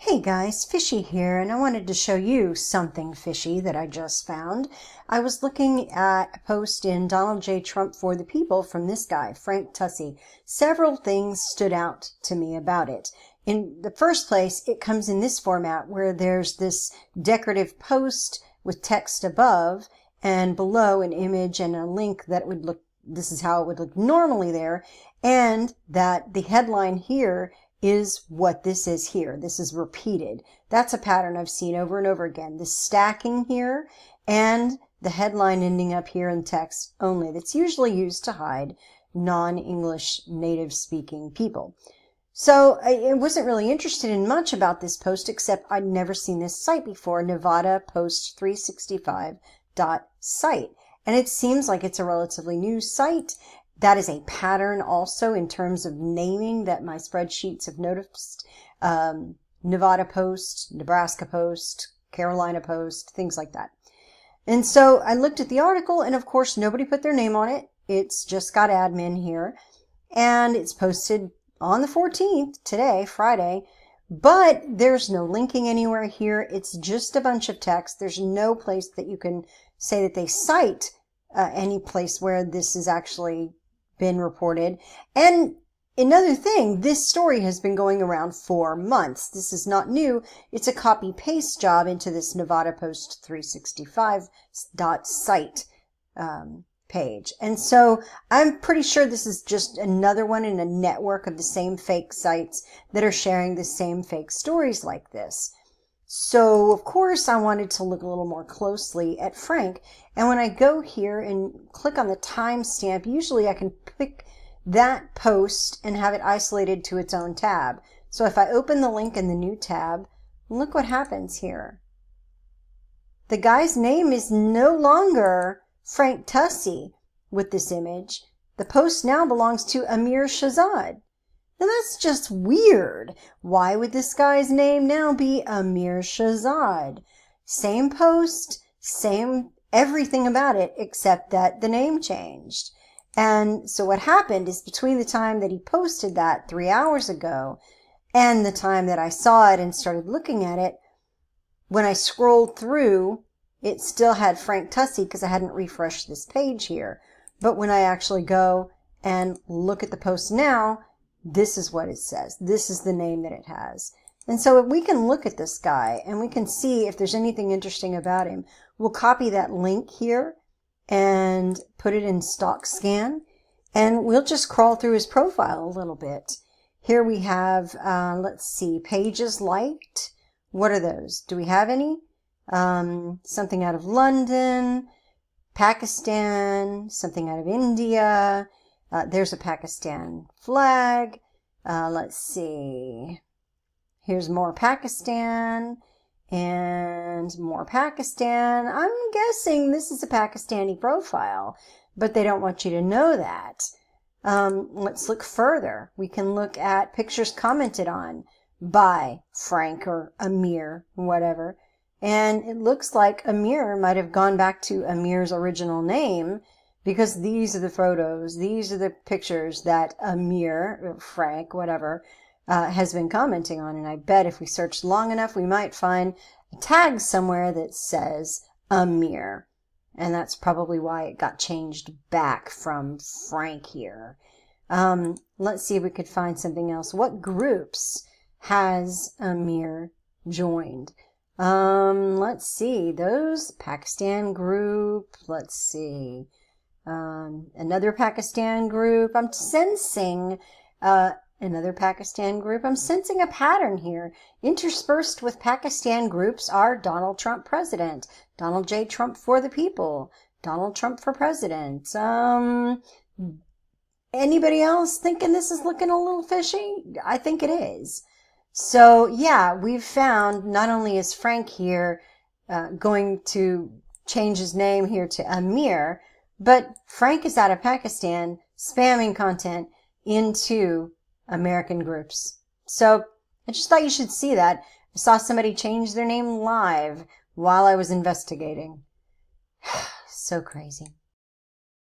Hey guys, Fishy here, and I wanted to show you something fishy that I just found. I was looking at a post in Donald J. Trump for the People from this guy, Frank Tussey. Several things stood out to me about it. In the first place, it comes in this format where there's this decorative post with text above and below an image and a link that would look, this is how it would look normally there, and that the headline here is what this is here. This is repeated. That's a pattern I've seen over and over again. The stacking here and the headline ending up here in text only. That's usually used to hide non-English native speaking people. So I wasn't really interested in much about this post except I'd never seen this site before, Nevada Post 365.site. And it seems like it's a relatively new site. That is a pattern also in terms of naming that my spreadsheets have noticed. Nevada Post, Nebraska Post, Carolina Post, things like that. And so I looked at the article, and of course nobody put their name on it. It's just got admin here. And it's posted on the 14th, today, Friday. But there's no linking anywhere here. It's just a bunch of text. There's no place that you can say that they cite any place where this has actually been reported. And another thing, this story has been going around for months. This is not new. It's a copy paste job into this Nevada Post 365.site page. And so I'm pretty sure this is just another one in a network of the same fake sites that are sharing the same fake stories like this. So, of course, I wanted to look a little more closely at Frank. And when I go here and click on the timestamp, usually I can pick that post and have it isolated to its own tab. So if I open the link in the new tab, look what happens here. The guy's name is no longer Frank Tussey with this image. The post now belongs to Ammir. Now that's just weird. Why would this guy's name now be Ammir? Same post, same everything about it, except that the name changed. And so what happened is between the time that he posted that 3 hours ago and the time that I saw it and started looking at it, when I scrolled through, it still had Frank Tussey because I hadn't refreshed this page here. But when I actually go and look at the post now, this is what it says. This is the name that it has. And so we can look at this guy and we can see if there's anything interesting about him. We'll copy that link here and put it in stock scan, and we'll just crawl through his profile a little bit. Here we have, let's see, pages liked. What are those? Do we have any? Something out of London, Pakistan, something out of India. There's a Pakistan flag. Let's see. Here's more Pakistan and more Pakistan. I'm guessing this is a Pakistani profile, but they don't want you to know that. Let's look further. We can look at pictures commented on by Frank or Ammir, whatever. And it looks like Ammir might have gone back to Ammir's original name, because these are the photos, these are the pictures that Ammir, Frank, whatever, has been commenting on. And I bet if we search long enough, we might find a tag somewhere that says Ammir. And that's probably why it got changed back from Frank here. Let's see if we could find something else. What groups has Ammir joined? Let's see. Those Pakistan group. Let's see. Another Pakistan group. I'm sensing another Pakistan group. I'm sensing a pattern here. Interspersed with Pakistan groups are Donald Trump president, Donald J. Trump for the People, Donald Trump for president. Anybody else thinking this is looking a little fishy? I think it is. So yeah, we've found not only is Frank here going to change his name here to Ammir, but Frank is out of Pakistan spamming content into American groups. So I just thought you should see that. I saw somebody change their name live while I was investigating. So crazy.